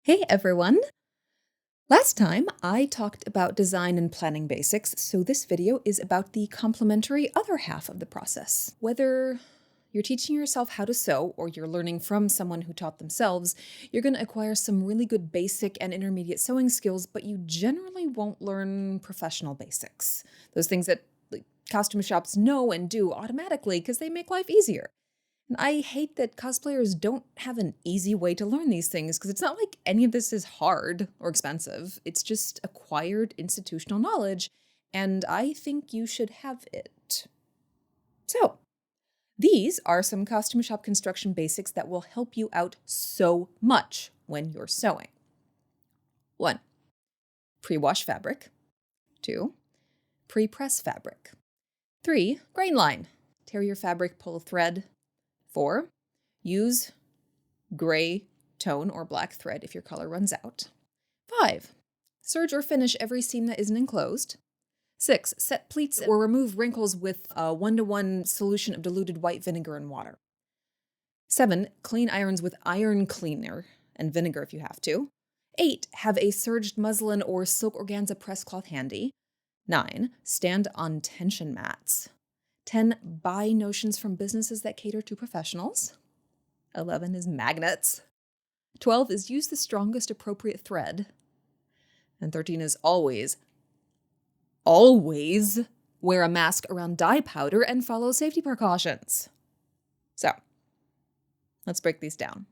Hey everyone! Last time I talked about design and planning basics, so this video is about the complementary other half of the process. Whether you're teaching yourself how to sew or you're learning from someone who taught themselves, you're going to acquire some really good basic and intermediate sewing skills, but you generally won't learn professional basics. Those things that costume shops know and do automatically because they make life easier. And I hate that cosplayers don't have an easy way to learn these things because it's not like any of this is hard or expensive. It's just acquired institutional knowledge, and I think you should have it. So, these are some costume shop construction basics that will help you out so much when you're sewing. 1. Pre-wash fabric. 2. Pre-press fabric. 3. Grainline. Tear your fabric, pull a thread. 4. Use gray tone or black thread if your color runs out. 5. Serge or finish every seam that isn't enclosed. 6. Set pleats or remove wrinkles with a 1-to-1 solution of diluted white vinegar and water. 7. Clean irons with iron cleaner and vinegar if you have to. 8. Have a serged muslin or silk organza press cloth handy. 9. Stand on tension mats. 10. Buy notions from businesses that cater to professionals. 11 is magnets. 12 is use the strongest appropriate thread. And 13 is always wear a mask around dye powder and follow safety precautions. So, let's break these down.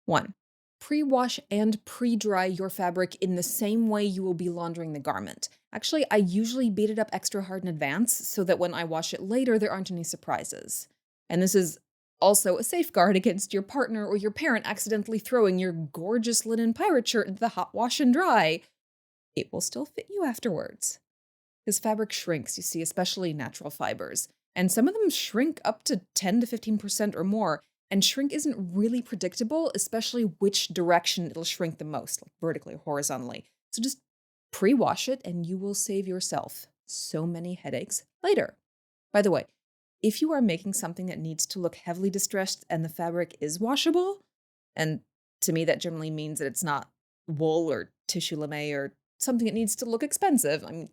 1. Pre-wash and pre-dry your fabric in the same way you will be laundering the garment. Actually, I usually beat it up extra hard in advance so that when I wash it later, there aren't any surprises. And this is also a safeguard against your partner or your parent accidentally throwing your gorgeous linen pirate shirt into the hot wash and dry. It will still fit you afterwards. Because fabric shrinks, you see, especially natural fibers. And some of them shrink up to 10 to 15% or more. And shrink isn't really predictable, especially which direction it'll shrink the most, like vertically or horizontally. So just pre-wash it and you will save yourself so many headaches later. By the way, if you are making something that needs to look heavily distressed and the fabric is washable, and to me that generally means that it's not wool or tissue lame or something that needs to look expensive. I mean,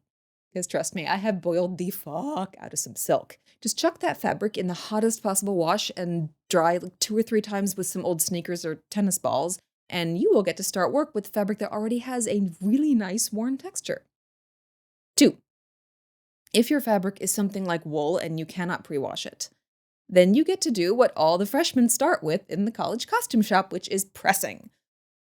because trust me, I have boiled the fuck out of some silk. Just chuck that fabric in the hottest possible wash and dry like 2 or 3 times with some old sneakers or tennis balls, and you will get to start work with fabric that already has a really nice worn texture. 2. If your fabric is something like wool and you cannot pre-wash it, then you get to do what all the freshmen start with in the college costume shop, which is pressing.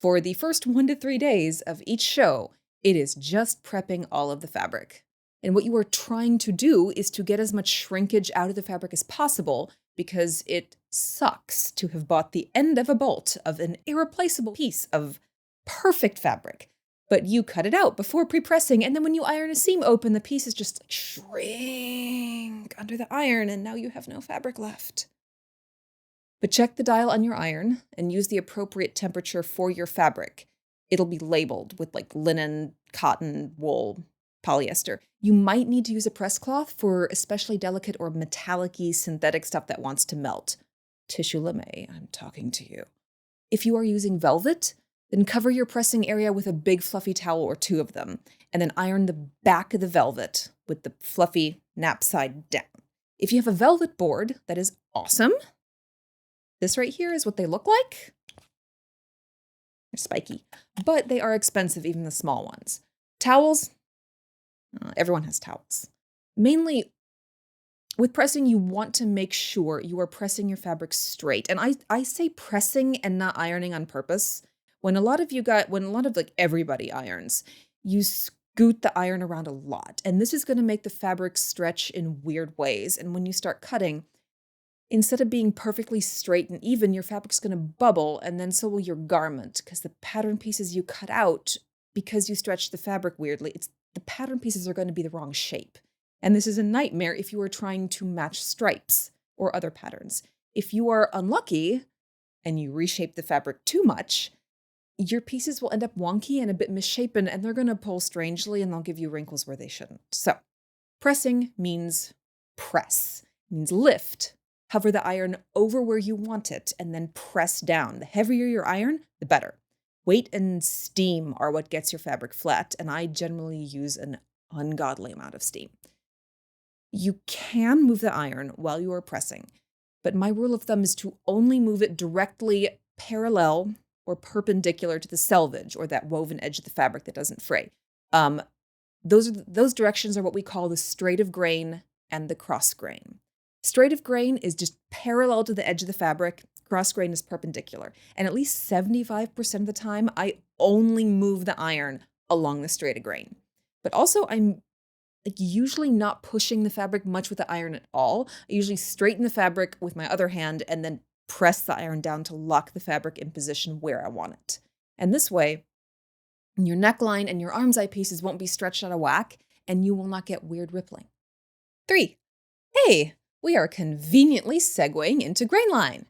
For the first 1 to 3 days of each show, it is just prepping all of the fabric. And what you are trying to do is to get as much shrinkage out of the fabric as possible because it sucks to have bought the end of a bolt of an irreplaceable piece of perfect fabric. But you cut it out before pre-pressing, and then when you iron a seam open, the pieces just like shrink under the iron, and now you have no fabric left. But check the dial on your iron and use the appropriate temperature for your fabric. It'll be labeled with like linen, cotton, wool, polyester. You might need to use a press cloth for especially delicate or metallic-y synthetic stuff that wants to melt. Tissue lame, I'm talking to you. If you are using velvet, then cover your pressing area with a big fluffy towel or 2 of them, and then iron the back of the velvet with the fluffy nap side down. If you have a velvet board, that is awesome. This right here is what they look like. They're spiky, but they are expensive, even the small ones. Towels, everyone has towels. Mainly, with pressing, you want to make sure you are pressing your fabric straight. And I say pressing and not ironing on purpose. When a lot of like everybody irons, you scoot the iron around a lot. And this is going to make the fabric stretch in weird ways. And when you start cutting, instead of being perfectly straight and even, your fabric's going to bubble, and then so will your garment, because the pattern pieces you cut out, because you stretch the fabric weirdly, the pattern pieces are going to be the wrong shape. And this is a nightmare if you are trying to match stripes or other patterns. If you are unlucky and you reshape the fabric too much, your pieces will end up wonky and a bit misshapen, and they're going to pull strangely, and they'll give you wrinkles where they shouldn't. So, pressing means press, it means lift, hover the iron over where you want it, and then press down. The heavier your iron, the better. Weight and steam are what gets your fabric flat, and I generally use an ungodly amount of steam. You can move the iron while you are pressing, but my rule of thumb is to only move it directly parallel or perpendicular to the selvage, or that woven edge of the fabric that doesn't fray. Those directions are what we call the straight of grain and the cross grain. Straight of grain is just parallel to the edge of the fabric. Cross grain is perpendicular. And at least 75% of the time, I only move the iron along the straight of grain. But also, I'm usually not pushing the fabric much with the iron at all. I usually straighten the fabric with my other hand and then press the iron down to lock the fabric in position where I want it. And this way, your neckline and your arm's eye pieces won't be stretched out of whack, and you will not get weird rippling. 3. Hey, we are conveniently segueing into Grainline.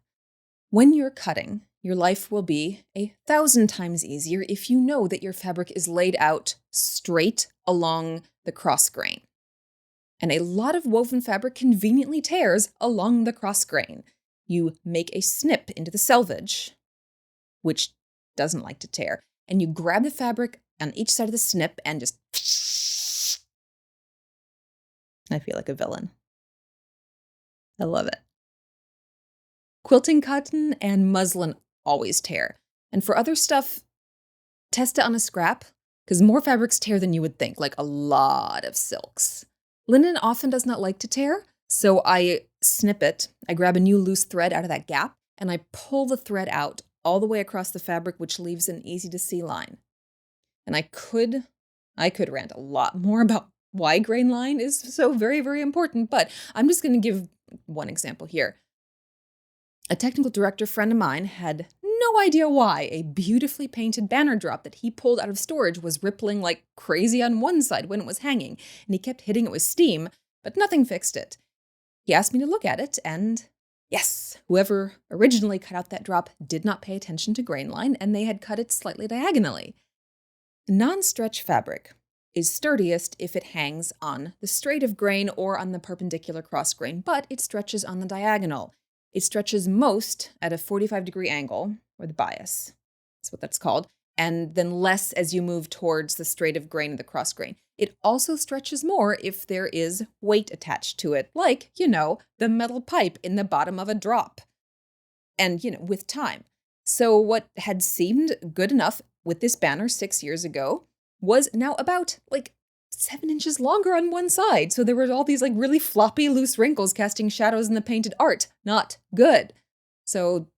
When you're cutting, your life will be 1,000 times easier if you know that your fabric is laid out straight along the cross grain. And a lot of woven fabric conveniently tears along the cross grain. You make a snip into the selvage, which doesn't like to tear, and you grab the fabric on each side of the snip and just... I feel like a villain. I love it. Quilting cotton and muslin always tear. And for other stuff, test it on a scrap, because more fabrics tear than you would think, like a lot of silks. Linen often does not like to tear, so I snip it. I grab a new loose thread out of that gap, and I pull the thread out all the way across the fabric, which leaves an easy-to-see line. And I could rant a lot more about why Grainline is so very, very important, but I'm just going to give one example here. A technical director friend of mine had no idea why a beautifully painted banner drop that he pulled out of storage was rippling like crazy on one side when it was hanging, and he kept hitting it with steam, but nothing fixed it. He asked me to look at it, and yes, whoever originally cut out that drop did not pay attention to Grainline, and they had cut it slightly diagonally. Non-stretch fabric is sturdiest if it hangs on the straight of grain or on the perpendicular cross grain, but it stretches on the diagonal. It stretches most at a 45-degree angle, or the bias, that's what that's called, and then less as you move towards the straight of grain of the cross grain. It also stretches more if there is weight attached to it, like, the metal pipe in the bottom of a drop. And, with time. So what had seemed good enough with this banner 6 years ago was now about, 7 inches longer on one side. So there were all these, really floppy, loose wrinkles casting shadows in the painted art. Not good. So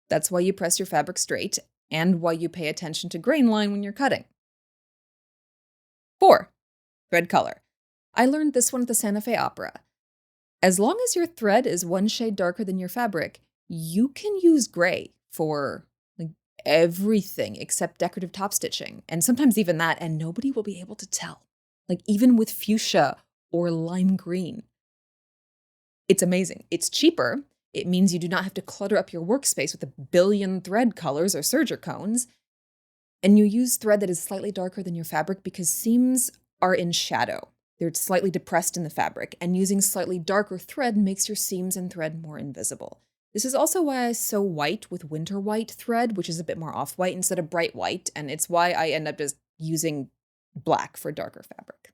that's why you press your fabric straight and why you pay attention to Grainline when you're cutting. 4. Thread color. I learned this one at the Santa Fe Opera. As long as your thread is one shade darker than your fabric, you can use gray for everything except decorative top stitching, and sometimes even that, and nobody will be able to tell. Even with fuchsia or lime green. It's amazing. It's cheaper. It means you do not have to clutter up your workspace with a billion thread colors or serger cones. And you use thread that is slightly darker than your fabric because seams are in shadow. They're slightly depressed in the fabric, and using slightly darker thread makes your seams and thread more invisible. This is also why I sew white with winter white thread, which is a bit more off-white instead of bright white, and it's why I end up just using black for darker fabric.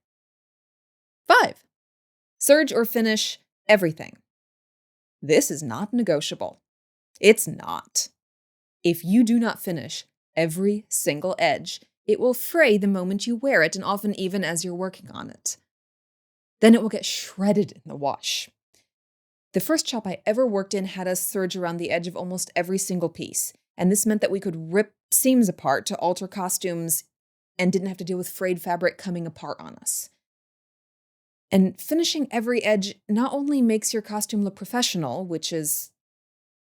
5. Serge or finish everything. This is not negotiable. It's not. If you do not finish every single edge, it will fray the moment you wear it, and often even as you're working on it. Then it will get shredded in the wash. The first shop I ever worked in had us serge around the edge of almost every single piece, and this meant that we could rip seams apart to alter costumes and didn't have to deal with frayed fabric coming apart on us. And finishing every edge not only makes your costume look professional, which is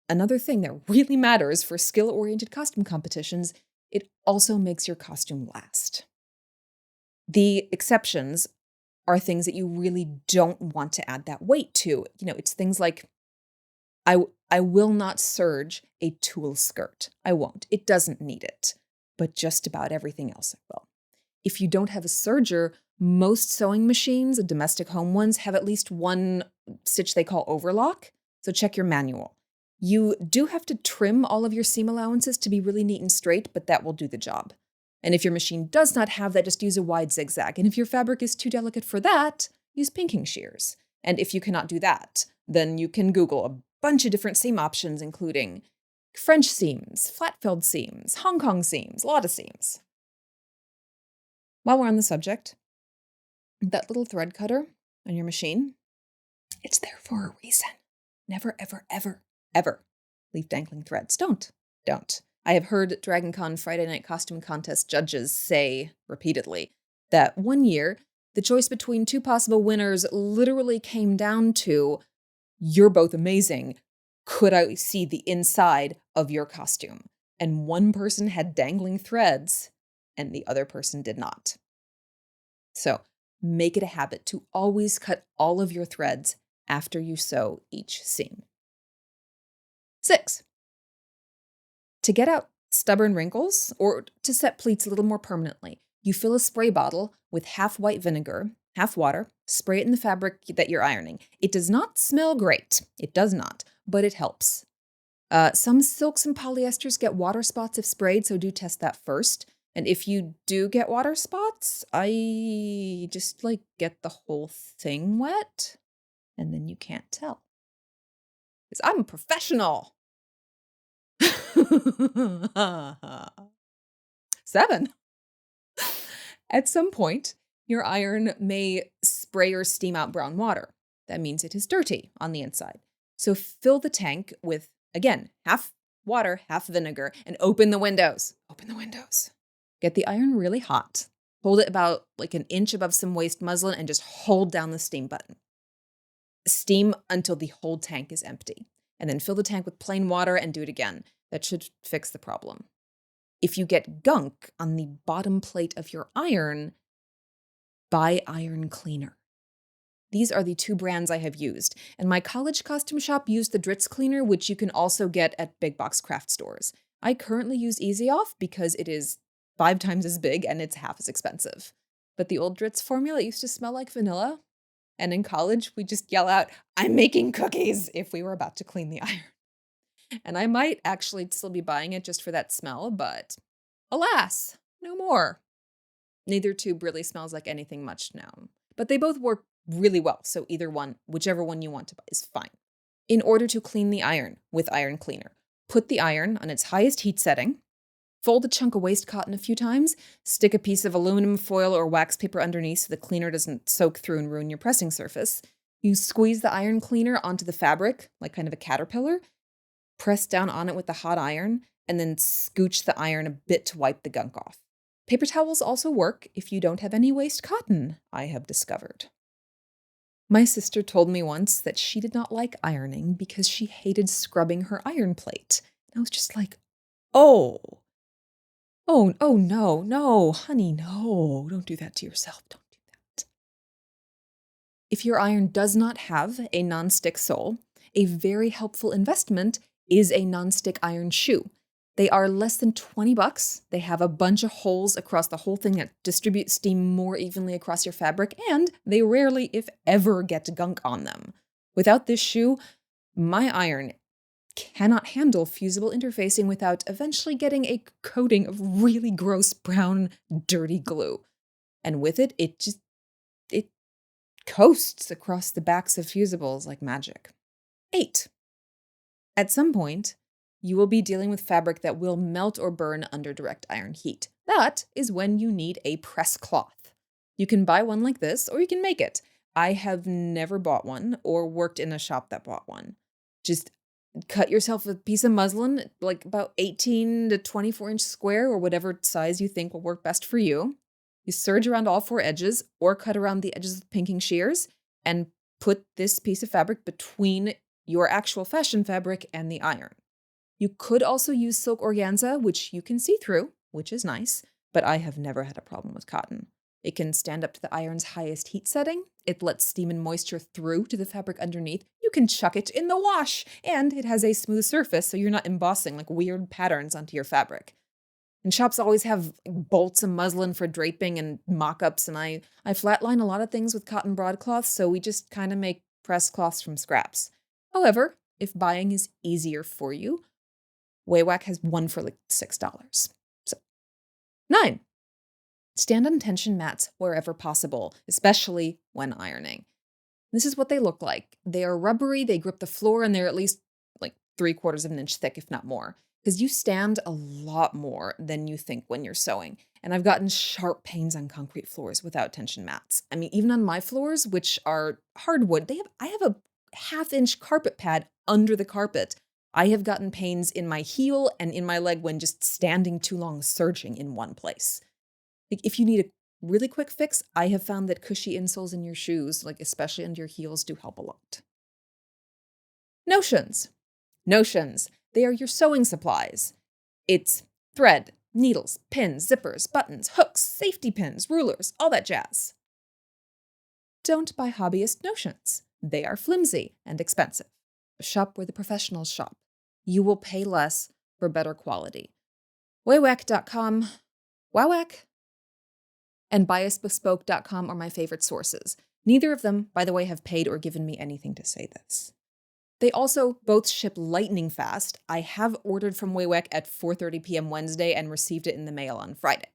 another thing that really matters for skill-oriented costume competitions, it also makes your costume last. The exceptions are things that you really don't want to add that weight to. It's things like, I will not serge a tulle skirt. I won't. It doesn't need it. But just about everything else I will. If you don't have a serger, most sewing machines, domestic home ones, have at least one stitch they call overlock. So check your manual. You do have to trim all of your seam allowances to be really neat and straight, but that will do the job. And if your machine does not have that, just use a wide zigzag. And if your fabric is too delicate for that, use pinking shears. And if you cannot do that, then you can Google a bunch of different seam options, including French seams, flat-filled seams, Hong Kong seams, a lot of seams. While we're on the subject, that little thread cutter on your machine, it's there for a reason. Never, ever, ever, ever leave dangling threads. Don't. I have heard Dragon Con Friday Night Costume Contest judges say repeatedly that one year, the choice between two possible winners literally came down to, you're both amazing. Could I see the inside of your costume? And one person had dangling threads and the other person did not. So make it a habit to always cut all of your threads after you sew each seam. 6. To get out stubborn wrinkles, or to set pleats a little more permanently, you fill a spray bottle with half white vinegar, half water, spray it in the fabric that you're ironing. It does not smell great. It does not, but it helps. Some silks and polyesters get water spots if sprayed, so do test that first. And if you do get water spots, I just get the whole thing wet, and then you can't tell. Because I'm a professional. 7. At some point, your iron may spray or steam out brown water. That means it is dirty on the inside. So fill the tank with, again, half water, half vinegar, and open the windows. Open the windows. Get the iron really hot. Hold it about an inch above some waist muslin and just hold down the steam button. Steam until the whole tank is empty. And then fill the tank with plain water and do it again. That should fix the problem. If you get gunk on the bottom plate of your iron, buy iron cleaner. These are the 2 brands I have used, and my college costume shop used the Dritz cleaner, which you can also get at big box craft stores. I currently use Easy Off because it is 5 times as big and it's half as expensive. But the old Dritz formula used to smell like vanilla, and in college we just yell out, "I'm making cookies," if we were about to clean the iron. And I might actually still be buying it just for that smell, but alas, no more. Neither tube really smells like anything much now, but they both work really well, so either one, whichever one you want to buy is fine. In order to clean the iron with iron cleaner, put the iron on its highest heat setting, fold a chunk of waste cotton a few times, stick a piece of aluminum foil or wax paper underneath so the cleaner doesn't soak through and ruin your pressing surface. You squeeze the iron cleaner onto the fabric, like kind of a caterpillar, press down on it with the hot iron, and then scooch the iron a bit to wipe the gunk off. Paper towels also work if you don't have any waste cotton, I have discovered. My sister told me once that she did not like ironing because she hated scrubbing her iron plate. And I was just like, oh, no, honey, no, don't do that to yourself. Don't do that. If your iron does not have a non-stick sole, a very helpful investment is a non-stick iron shoe. They are less than $20. They have a bunch of holes across the whole thing that distribute steam more evenly across your fabric, and they rarely, if ever, get gunk on them. Without this shoe, my iron cannot handle fusible interfacing without eventually getting a coating of really gross brown, dirty glue. And with it, it coasts across the backs of fusibles like magic. 8. At some point, you will be dealing with fabric that will melt or burn under direct iron heat. That is when you need a press cloth. You can buy one like this, or you can make it. I have never bought one or worked in a shop that bought one. Just cut yourself a piece of muslin, like about 18 to 24-inch square, or whatever size you think will work best for you. You serge around all 4 edges, or cut around the edges with pinking shears, and put this piece of fabric between your actual fashion fabric and the iron. You could also use silk organza, which you can see through, which is nice, but I have never had a problem with cotton. It can stand up to the iron's highest heat setting. It lets steam and moisture through to the fabric underneath. You can chuck it in the wash, and it has a smooth surface, so you're not embossing weird patterns onto your fabric. And shops always have bolts of muslin for draping and mock-ups, and I flatline a lot of things with cotton broadcloth, so we just kind of make press cloths from scraps. However, if buying is easier for you. Wawak has one for like $6. So, 9. Stand on tension mats wherever possible, especially when ironing. This is what they look like. They are rubbery, they grip the floor, and they're at least like 3/4 of an inch thick, if not more. Because you stand a lot more than you think when you're sewing. And I've gotten sharp pains on concrete floors without tension mats. I mean, even on my floors, which are hardwood, I have a 1/2 inch carpet pad under the carpet. I have gotten pains in my heel and in my leg when just standing too long, surging in one place. Like, if you need a really quick fix, I have found that cushy insoles in your shoes, like especially under your heels, do help a lot. Notions. Notions. They are your sewing supplies. It's thread, needles, pins, zippers, buttons, hooks, safety pins, rulers, all that jazz. Don't buy hobbyist notions. They are flimsy and expensive. Shop where the professionals shop. You will pay less for better quality. Wawak.com, Wawak, and biasbespoke.com are my favorite sources. Neither of them, by the way, have paid or given me anything to say this. They also both ship lightning fast. I have ordered from Wawak at 4:30 p.m. Wednesday and received it in the mail on Friday.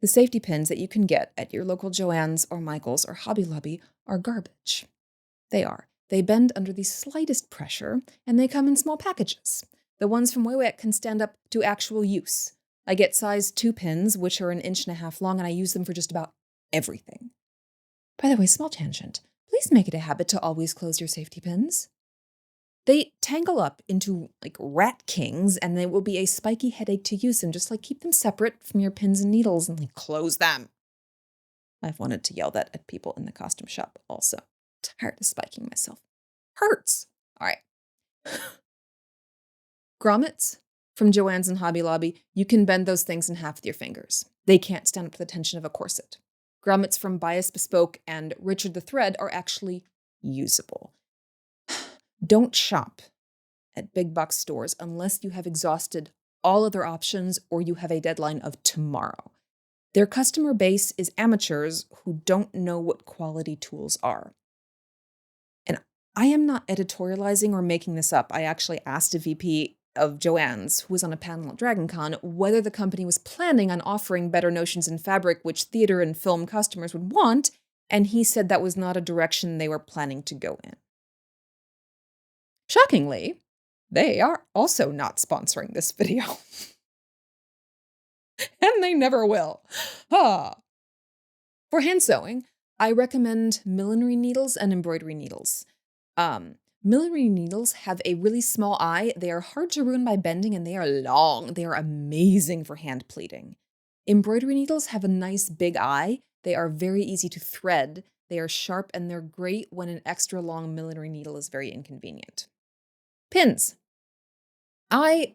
The safety pins that you can get at your local Joann's or Michael's or Hobby Lobby are garbage. They are. They bend under the slightest pressure, and they come in small packages. The ones from Wawak can stand up to actual use. I get size 2 pins, which are 1.5 inches long, and I use them for just about everything. By the way, small tangent. Please make it a habit to always close your safety pins. They tangle up into like rat kings, and they will be a spiky headache to use them. Just like keep them separate from your pins and needles and like close them. I've wanted to yell that at people in the costume shop also. Tired of spiking myself. Hurts. All right. Grommets from Joann's and Hobby Lobby, you can bend those things in half with your fingers. They can't stand up to the tension of a corset. Grommets from Bespoke and Richard the Thread are actually usable. Don't shop at big box stores unless you have exhausted all other options or you have a deadline of tomorrow. Their customer base is amateurs who don't know what quality tools are. And I am not editorializing or making this up. I actually asked a VP of Joann's, who was on a panel at DragonCon, whether the company was planning on offering better notions in fabric which theater and film customers would want, and he said that was not a direction they were planning to go in. Shockingly, they are also not sponsoring this video. And they never will. For hand sewing, I recommend millinery needles and embroidery needles. Millinery needles have a really small eye. They are hard to ruin by bending, and they are long. They are amazing for hand pleating. Embroidery needles have a nice big eye. They are very easy to thread. They are sharp, and they're great when an extra long millinery needle is very inconvenient. Pins. At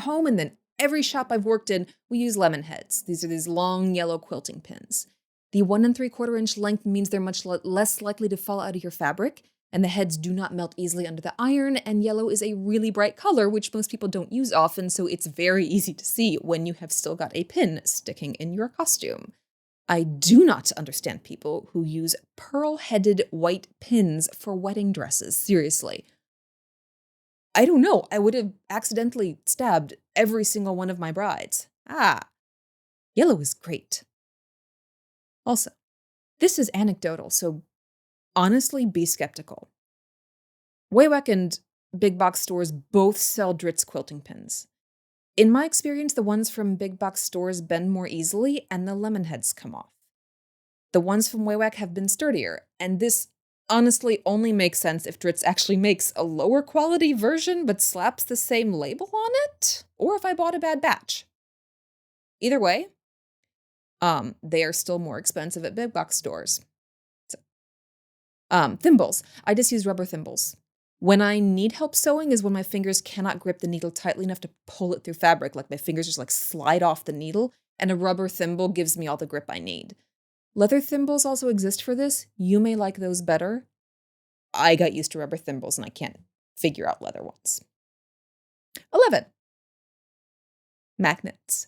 home and then every shop I've worked in, we use lemon heads. These are these long yellow quilting pins. The 1 3/4 inch length means they're much less likely to fall out of your fabric, and the heads do not melt easily under the iron, and yellow is a really bright color, which most people don't use often, so it's very easy to see when you have still got a pin sticking in your costume. I do not understand people who use pearl-headed white pins for wedding dresses, seriously. I don't know, I would have accidentally stabbed every single one of my brides. Yellow is great. Also, this is anecdotal, so honestly, be skeptical. Wawak and big box stores both sell Dritz quilting pins. In my experience, the ones from big box stores bend more easily and the lemon heads come off. The ones from Wawak have been sturdier, and this honestly only makes sense if Dritz actually makes a lower quality version but slaps the same label on it, or if I bought a bad batch. Either way, they are still more expensive at big box stores. Thimbles. I just use rubber thimbles. When I need help sewing is when my fingers cannot grip the needle tightly enough to pull it through fabric, like my fingers just like slide off the needle, and a rubber thimble gives me all the grip I need. Leather thimbles also exist for this. You may like those better. I got used to rubber thimbles and I can't figure out leather ones. 11. Magnets.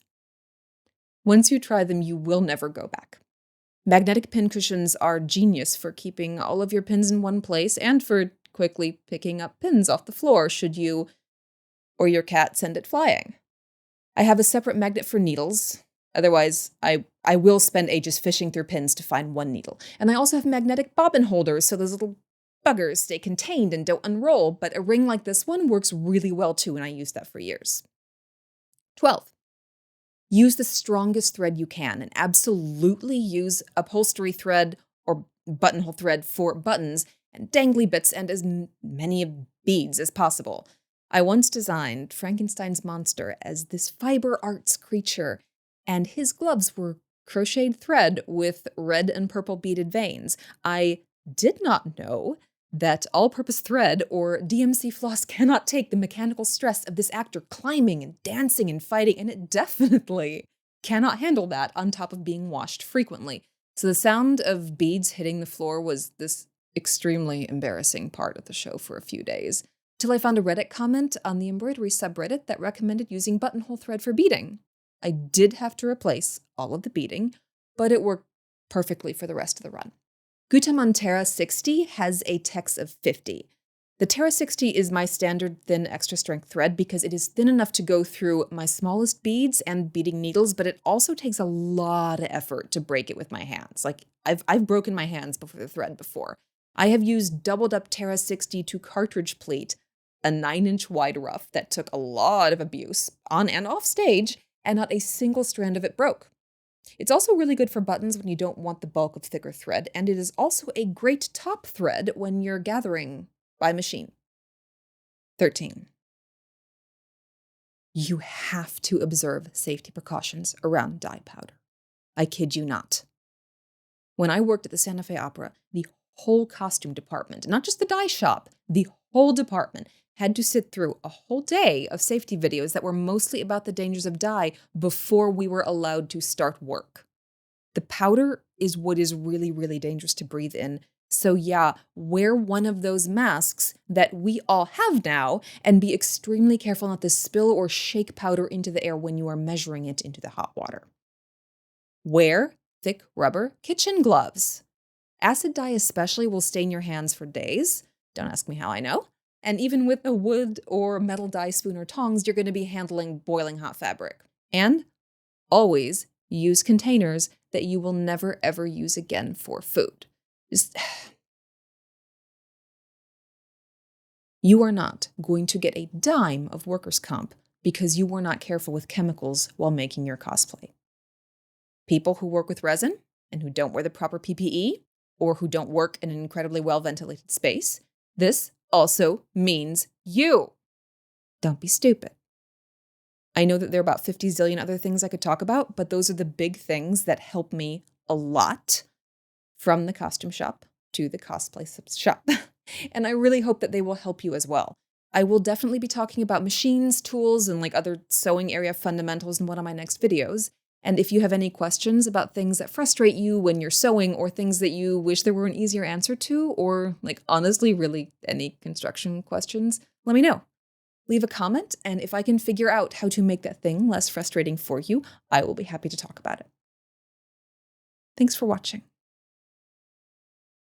Once you try them, you will never go back. Magnetic pin cushions are genius for keeping all of your pins in one place and for quickly picking up pins off the floor should you or your cat send it flying. I have a separate magnet for needles. Otherwise, I will spend ages fishing through pins to find one needle. And I also have magnetic bobbin holders so those little buggers stay contained and don't unroll, but a ring like this one works really well too, and I used that for years. 12. Use the strongest thread you can, and absolutely use upholstery thread or buttonhole thread for buttons and dangly bits and as many beads as possible. I once designed Frankenstein's monster as this fiber arts creature, and his gloves were crocheted thread with red and purple beaded veins. I did not know that all-purpose thread or DMC floss cannot take the mechanical stress of this actor climbing and dancing and fighting, and it definitely cannot handle that on top of being washed frequently. So the sound of beads hitting the floor was this extremely embarrassing part of the show for a few days, till I found a Reddit comment on the embroidery subreddit that recommended using buttonhole thread for beading. I did have to replace all of the beading, but it worked perfectly for the rest of the run. Gutermann Tera 60 has a tex of 50. The Tera 60 is my standard thin extra strength thread because it is thin enough to go through my smallest beads and beading needles, but it also takes a lot of effort to break it with my hands. Like I've broken my hands before the thread before. I have used doubled up Tera 60 to cartridge pleat, a 9-inch wide ruff that took a lot of abuse on and off stage, and not a single strand of it broke. It's also really good for buttons when you don't want the bulk of thicker thread, and it is also a great top thread when you're gathering by machine. 13. You have to observe safety precautions around dye powder. I kid you not. When I worked at the Santa Fe Opera, the whole costume department, not just the dye shop, the whole department had to sit through a whole day of safety videos that were mostly about the dangers of dye before we were allowed to start work. The powder is what is really, really dangerous to breathe in. So yeah, wear one of those masks that we all have now and be extremely careful not to spill or shake powder into the air when you are measuring it into the hot water. Wear thick rubber kitchen gloves. Acid dye especially will stain your hands for days. Don't ask me how I know. And even with a wood or metal dye spoon or tongs, you're going to be handling boiling hot fabric. And always use containers that you will never ever use again for food. You are not going to get a dime of workers' comp because you were not careful with chemicals while making your cosplay. People who work with resin and who don't wear the proper PPE or who don't work in an incredibly well-ventilated space, this also means you. Don't be stupid. I know that there are about 50 zillion other things I could talk about, but those are the big things that help me a lot from the costume shop to the cosplay shop. And I really hope that they will help you as well. I will definitely be talking about machines, tools, and other sewing area fundamentals in one of my next videos. And if you have any questions about things that frustrate you when you're sewing or things that you wish there were an easier answer to, or honestly, really any construction questions, let me know. Leave a comment, and if I can figure out how to make that thing less frustrating for you, I will be happy to talk about it. Thanks for watching.